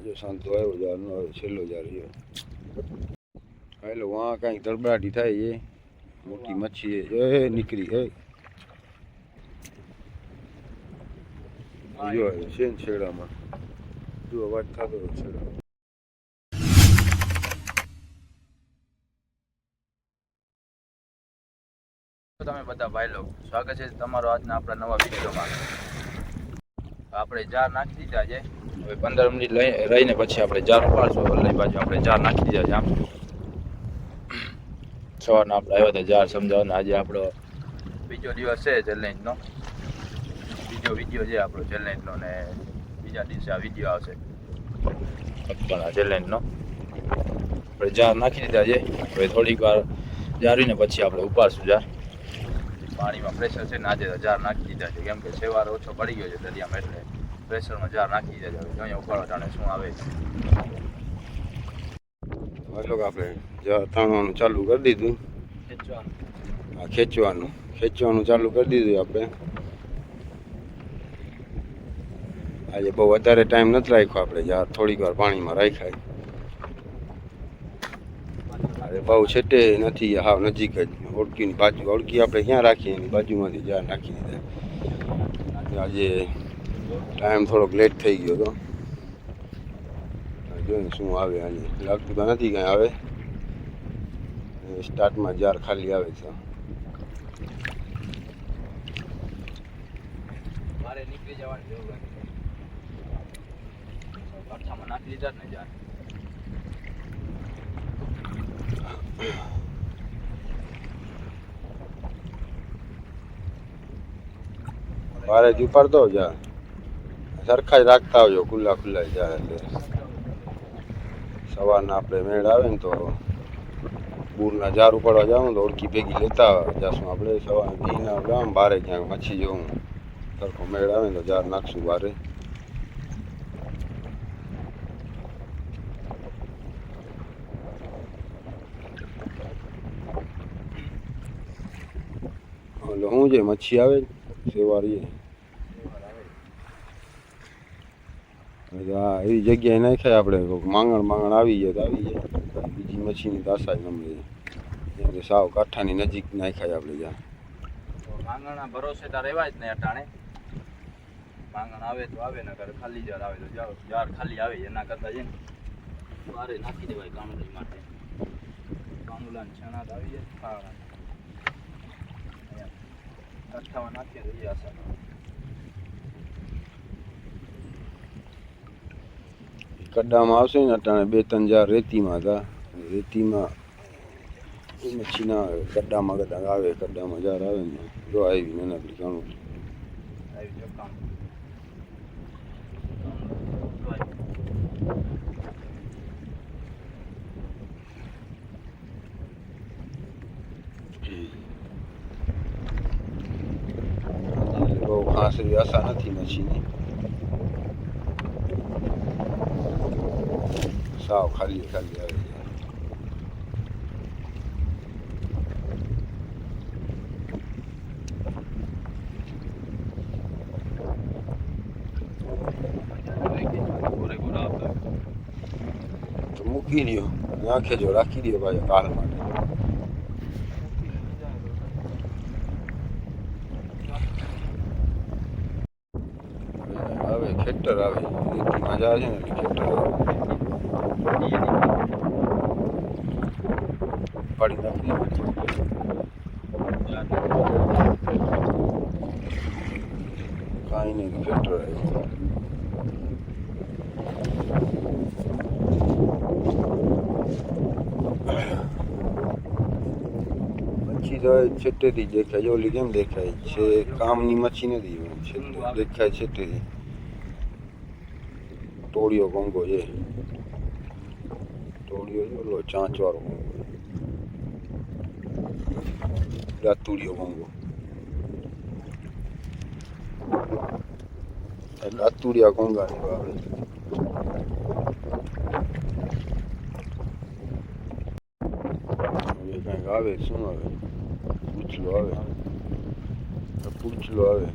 જો શાંતો આવ્યો જારનો આવે છેલ્લો જાર રહ્યો એટલે વાં કાંઈક તડબડાટી થાય એ મોટી મચ્છી એ નીકળી જો છે ને છેડામાં જો અવાજ થતો છેડા તમે બધા ભાઈ લોકો સ્વાગત છે તમારો આજના આપણા નવા વિડીયોમાં. આપણે જાર નાખી દીધા છે. હવે 15 મિનિટ રહીને પછી આપણે જાર ઉપાડશું. લઈ બાજુ આપણે જાર નાખી દીધા છે. આમ સવારના આપણે આવ્યા હતા જાર સમજાવવાના. આજે આપણો બીજો દિવસ છે ચેલેન્જનો. બીજો વિડીયો છે આપણો ચેલેન્જનો ને બીજા દિવસે આ વિડીયો આવશે ચેલેન્જનો. આપણે જાર નાખી દીધા છે. હવે થોડીક વાર જારીને પછી આપણે ઉપાડશું જાર. પાણીમાં પ્રેશર છે ને આજે જાર નાખી દીધા છે કેમ કે સેવાર ઓછો પડી ગયો છે દરિયામાં એટલે પ્રેશરમાં જાર નાખી દીધા છે. હવે અહીંયા ઉપાડવા જાણે શું આવે એટલે આપણે જાર તાણવાનું ચાલુ કરી દીધું. ખેંચવાનું ચાલુ કરી દીધું આપણે. આજે બહુ વધારે ટાઈમ નથી રાખ્યો આપણે જાર થોડીક વાર પાણીમાં રાખ્યા. બહુ છેટે નથી હાવ નજીક જ ઓળકીની બાજુ ઓળકી આપણે ક્યાં રાખીએ એની બાજુમાંથી જાર નાખી દીધા. આજે ટાઈમ થોડોક લેટ થઈ ગયો હતો. જોઈને શું આવે આજે લાગતું તો નથી કાંઈ આવે. સ્ટાર્ટમાં જાર ખાલી આવે છે. મારે નીકળી જવાની જરૂર નથી. અડધામાં નાખી દીધા ને જાર. ભારે જ ઉપાડતો જા સરખા જ રાખતા આવજો ખુલ્લા જાય એટલે સવારના આપણે મેળ આવે ને તો પૂરના જાર ઉપાડવા જાવ તો ઓળખી ભેગી લેતા જાશું આપણે સવાર ઘીના આમ ભારે ક્યાંક મચ્છી જવું સરખો મેળ આવે ને તો જાર નાખશું ભારે. એટલે શું છે મચ્છી આવે સેવારી હા એવી જગ્યાએ નાખાય આપણે માંગણ આવી જાય તો આવી જાય. બીજી મચ્છીની તો આશા જ નમલી એટલે સાવ કાંઠાની નજીક નાખાય આપણે જ્યાં માંગણના ભરોસે તો રહેવાય જ નહીં અટાણે. માંગણ આવે તો આવે ને કરે ખાલી જાર આવે તો જાર ખાલી આવે એના કરતાં છે ને બારે નાખી દેવાય કામુલી માટે. કામુલાને છણા તો આવી જાય ખાવાના કઠ્ઠામાં નાખીએ તો એ આશા. કડામાં આવશે ને અટાણે 2-3 જાર રેતીમાં હતા. રેતીમાં મચ્છી ના આવે કડામાં કદાચ આવે. કડામાં જાર આવે ને જો આવી નાનકડી ઘણું આવી જો કામ બહુ ખાસ એવી આશા નથી મચ્છીની. સાવ ખાલી આવે છે. તો મૂકી દો આંખે જો રાખી દો ભાઈ કાલ માટે. આવે ખેતર આવે મજા આવે છે ને ખેતર પાડી નાખી કાંઈ નહીં ખેતર આવ્યું. મચ્છી તો છેટેથી દેખાય ઓલી કેમ દેખાય છે કામની મચ્છી નથી દેખાય છેટેથી. ટોળિયો કોંગો છે. ટોળિયો ઓલો ચાંચવાળો કોંગો રાતુડિયો કોંગો રાતુડિયા કોંગા આવે. કંઈક આવે શું આવે પૂછલો આવે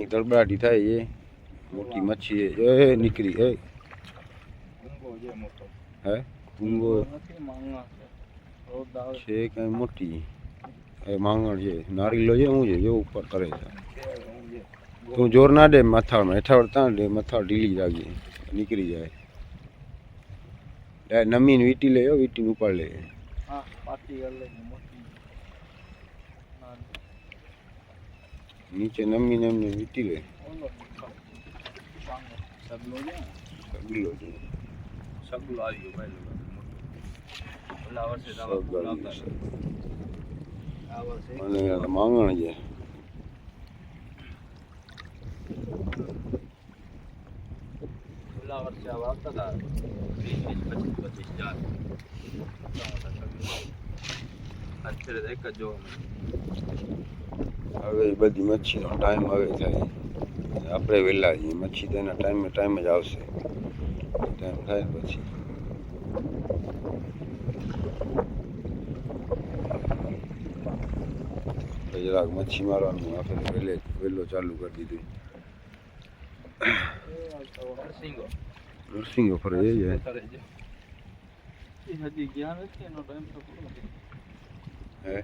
કાંઈક તડબડાટી થાય એ મોટી મચ્છી એ નીકળી એ ઊંઘો જે મોટો હે ઊંઘો નથી માંગા છે રોજ આવે છે કાંઈ મોટી એ માંગણ છે નારીલો છે હું છે જો ઉપર કરે છે તું જોર ના દે મથાળમાં હેઠાવડ ત્યાં દે મથાળ ઢીલી રાખજે નીકળી જાય નમીને વીટી લે વીટીને ઉપાડ લે હા પાટી ગલે મોટી નીચે નમીને એમને વીટી લે ઓલો સગલો છે સગલો છે સગલો આવી ગયો ભાઈ ઓલા વર્ષે આ વર્ષે અને માંગણ છે ઓલા વર્ષે આ આવતા હતા 20-25 જાત અત્યારે એક જ જોવા હવે એ બધી મચ્છીનો ટાઈમ હવે થાય આપણે વહેલા છીએ મચ્છી તેના ટાઈમ જ આવશે ટાઈમ થાય પછી જરાક મચ્છી મારવાનું આપણે વહેલો ચાલુ કરી દીધું સિંગો નરસિંગો ફરે એ જાય હજી ગયા નથી એનો ટાઈમ તો પૂરો હે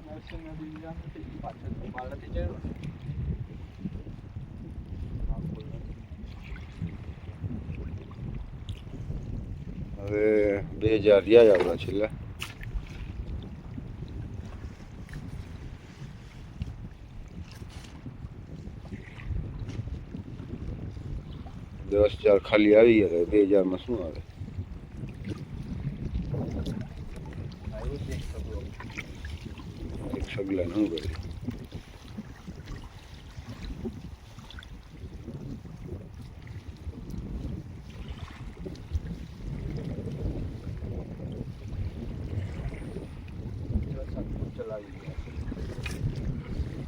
નરસિંહ નદી ગયા નથી પાછળ માલ નથી ચડ્યો હવે 2000 રહ્યા આપણા છેલ્લા $10,000 ખાલી આવી ગયા 2000 શું આવે એક સગલા શું કરે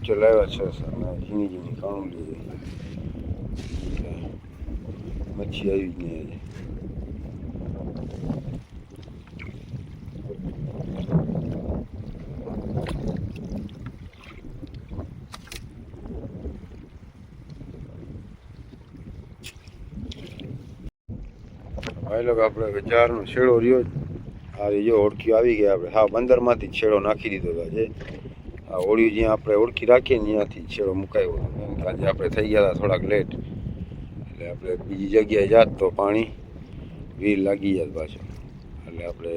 ચલાવ્યા છે ઝીણી ઝીણી કાણું મચ્છી આવી જ નહીં ભાઈ લોકો આપણે વિચારનો છેડો રહ્યો આ જો ઓળખી આવી ગયા આપણે હા બંદરમાંથી જ છેડો નાખી દીધો હતો આજે આ ઓળિયું જ્યાં આપણે ઓળખી રાખીએ ને ત્યાંથી છેડો મુકાયો હતો આજે આપણે થઈ ગયા હતા થોડાક લેટ એટલે આપણે બીજી જગ્યાએ જાત તો પાણી વીર લાગી જાત પાછું એટલે આપણે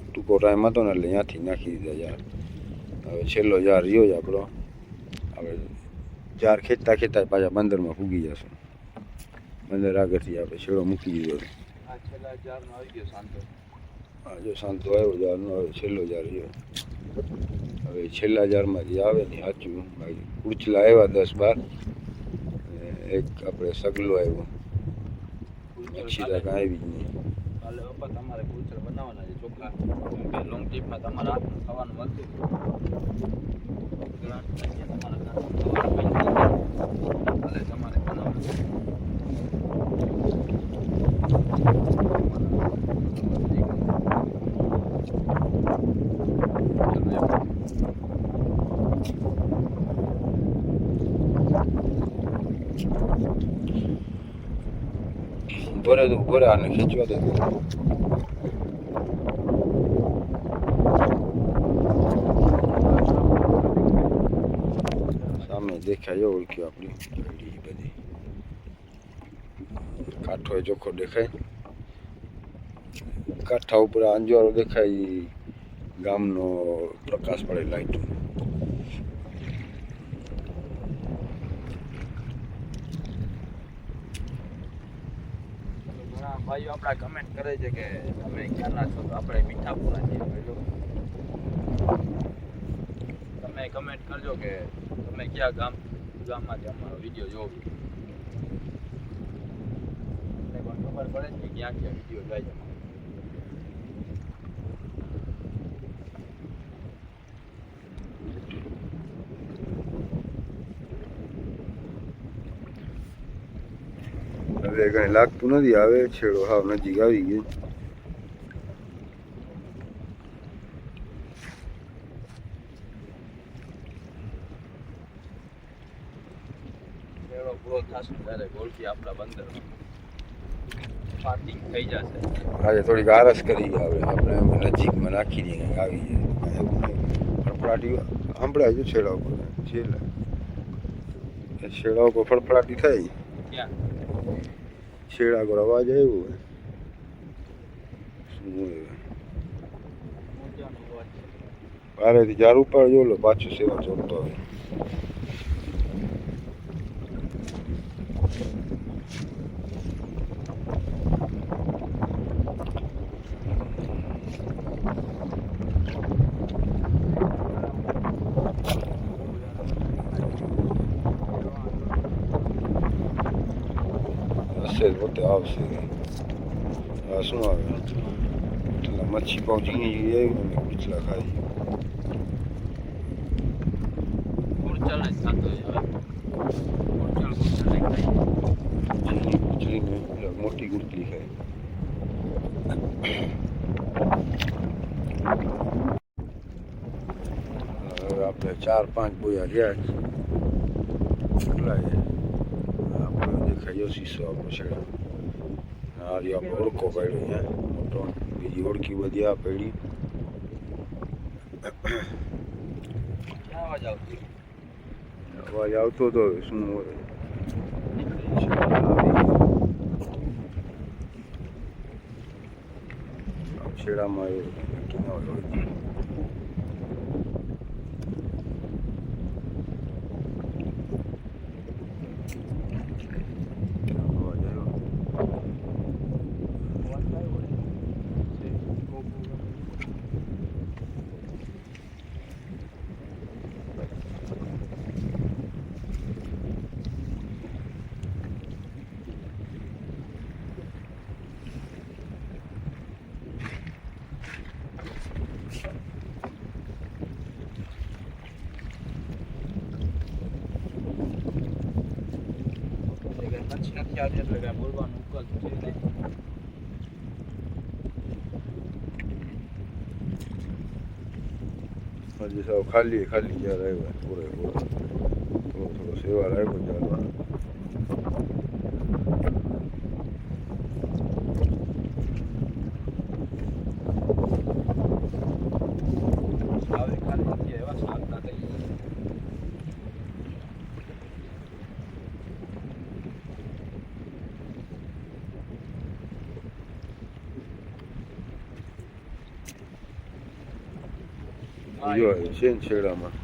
ટૂંકો ટાઈમ હતો ને એટલે ત્યાંથી નાખી દીધા યાર હવે છેલ્લો જાર રહ્યો જ આપણો હવે જાર ખેંચતા પાછા બંદરમાં ફૂગી જશું બંદર આગળથી આપણે છેડો મૂકી દીધો હા જો શાંતો આવ્યો જારનો હવે છેલ્લો જાર રહ્યો હવે છેલ્લા જારમાંથી આવે ને સાચું બાકી ઉછલા આવ્યા 10-12 એક આપણે સગલો આવ્યો મચ્છી તક આવી જ નહીં કાલે પપ્પા તમારે કુલચર બનાવવાના છે ચોખા કે લોંગ ટ્રીપમાં તમારે હાથનું ખાવાનું મળતું કાલે તમારે બનાવવાનું ભરે આને ખેંચવા દે સામે દેખાય ઓળખ્યું આપણી બધી કાંઠો ચોખ્ખો દેખાય કાંઠા ઉપર અંજવાળો દેખાય ગામનો પ્રકાશ પડે લાઈટ ભાઈઓ આપણા કમેન્ટ કરે છે કે તમે ક્યાંના છો તો આપણે મીઠાપુરા છીએ તમે કમેન્ટ કરજો કે તમે કયા ગામમાંથી અમારો વિડીયો જોવો તમને પણ ખબર પડે છે કે ક્યાં વિડીયો જાય છે હવે કઈ લાગતું નથી આવે છેડો હાવ નજીક આવી ગયો શેડો પૂરો થશે ત્યારે ગોળકી આપણા બંદર પાર્કિંગ થઈ જશે. આજે થોડીક આરસ કરી ગયા હવે આપણે નજીકમાં નાખી દઈએ કંઈક આવી જાય એવું નહીં ફળફળાટી સંભળાય છે છેડા ઉપર છેલ્લા છેડા ઉપર ફળફળાટી થઈ ક્યાં છેડા પર અવાજ આવ્યો હોય શું હોય મોજાનો અવાજ છે. બારેથી ચાર ઉપર જો લો પાછું સેવા ચોટતો હોય હશે પોતે આવશે આ શું આવે એટલે મચ્છી પાઉં ઝીણી આવી ને કુચલા ખાઈ ગુડચલ જ થતો હોય હવે. ગુડચલ નહીં ખાય. ઝીણી કુચલીને મોટી ગુટલી ખાય હવે આપણે 4-5 બોયા રહ્યા કેટલા છે આપણે દેખાયો શીશો આપણો છેડો આ રહ્યો આપણો ઓળખો પડ્યો અહીંયા મોટો બીજી ઓળખી બધી આ પડી અવાજ આવતી અવાજ આવતો હતો શું હોય છેડામાં આવ્યો નક્કી ના હોય મચ્છી નથી આવતી એટલે કાંઈ બોલવાનું ઉકલ છે નહીં. હજી સાવ ખાલી ખાલી જ્યારે આવ્યા પૂરે પૂરો થોડો થોડો સેવા આવ્યો ચાલવા સાવે ખાલી નથી એવા શાકના થઈ ગયા. જો છે ને છેડામાં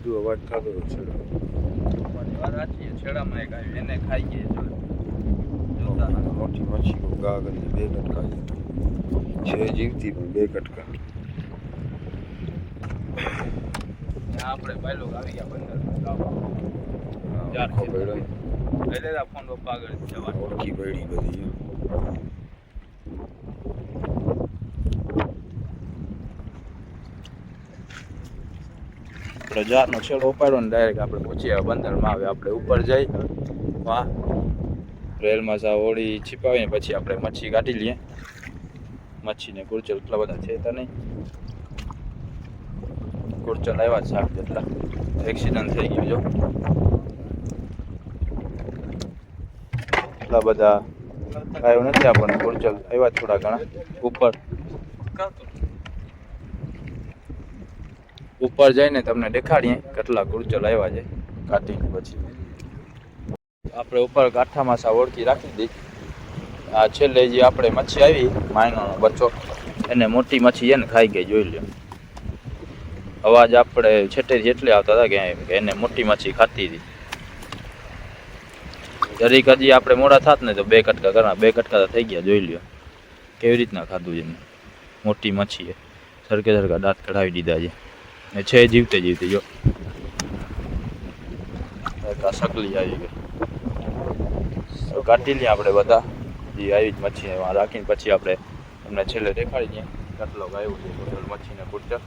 જો અવાજ થતો હતો છેડામાં વાર વાંચીએ છેડામાં એક આવ્યું એને ખાઈ ગઈ જો જોતા ના. મોટી મચ્છી કો ગા કરીને 2 કટકા છે જીવતી પણ 2 કટકા આપણે ભાઈ લોકો આવી ગયા બંદર ગામ. ઓળખો પડ્યો લઈ લેતા ફોન પપ્પા આગળ જવાનું. ઓળખી પડી બધી જારનો છેડો ઉપાડ્યો ને ડાયરેક્ટ આપણે પહોંચી આવ્યા બંદરમાં. આવે આપણે ઉપર જઈ વાહ રેલમાં સા હોળી છીપાવીને પછી આપણે મચ્છી કાઢી લઈએ. મચ્છીને ગુરચલ એટલા બધા છે તો નહીં. ગુરચલ આવ્યા જ શાક જેટલા. એક્સિડન્ટ થઈ ગયું જો એટલા બધા આવ્યું નથી આપણને. ગુરચલ આવ્યા થોડા ઘણા ઉપર જઈને તમને દેખાડીએ કેટલા ગુરચલ આવ્યા છે કાઢીને. પછી આપણે ઉપર કાંઠામાં સા ઓળખી રાખી દઈ. આ છેલ્લે જે આપણે મચ્છી આવી માયનો બચ્ચો એને મોટી મચ્છી એને ખાઈ ગઈ જોઈ લ્યો. અવાજ આપણે છેટેથી એટલે આવતા હતા કે એને મોટી મચ્છી ખાતી હતી. જરીક હજી આપણે મોડા થાત ને તો 2 કટકા કરના 2 કટકા તો થઈ ગયા જોઈ લ્યો કેવી રીતના ખાધું છે એને. મોટી મચ્છી સરકે સરકા દાંત કઢાવી દીધા છે ને છે જીવતે જીવતી જો સકલી આવી ગઈ. કાઢી લઈએ આપણે બધા જે આવી જ મચ્છી એમાં રાખીને પછી આપણે તમને છેલ્લે દેખાડી દઈએ કેટલો આવ્યું છે ટોટલ મચ્છીને ગુરચલ.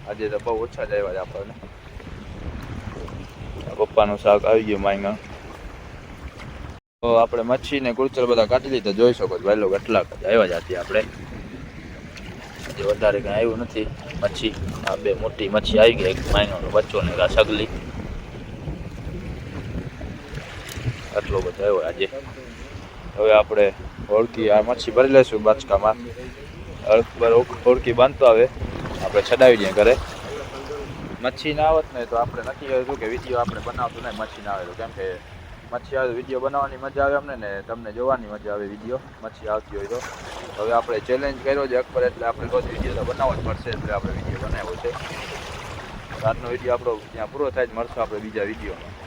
આજે તો બહુ ઓછા જ આવ્યા છે આપણને. પપ્પાનું શાક આવી ગયું માંગા. તો આપણે મચ્છીને ગુરચલ બધા કાઢી લીધા જોઈ શકો છો ભાઈ લોકો કેટલાક આવ્યા જતી આપણે. જે વધારે કંઈ આવ્યું નથી મચ્છી. આ 2 મોટી મચ્છી આવી ગઈ એક માયનો બચ્ચો ને આ સગલી. આટલો બધો આવ્યો આજે. હવે આપણે ઓળખી આ મચ્છી ભરી લઈશું બાચકામાં. ઓળખી બાંધતો આવે આપણે છડાવી દઈએ ઘરે. મચ્છી ના આવત ને તો આપણે નક્કી કર્યું હતું કે વિડીયો આપણે બનાવતું નહીં મચ્છી ના આવે તો, કેમ કે મચ્છી આવે તો વિડીયો બનાવવાની મજા આવે અમને ને તમને જોવાની મજા આવે વિડીયો મચ્છી આવતી હોય તો. હવે આપણે ચેલેન્જ કર્યો છે અકબર, એટલે આપણે રોજ વિડીયો તો બનાવવો જ પડશે, એટલે આપણે વિડીયો બનાવ્યો છે. આજનો વિડીયો આપણો ત્યાં પૂરો થાય જ મળશે આપણે બીજા વિડીયોમાં.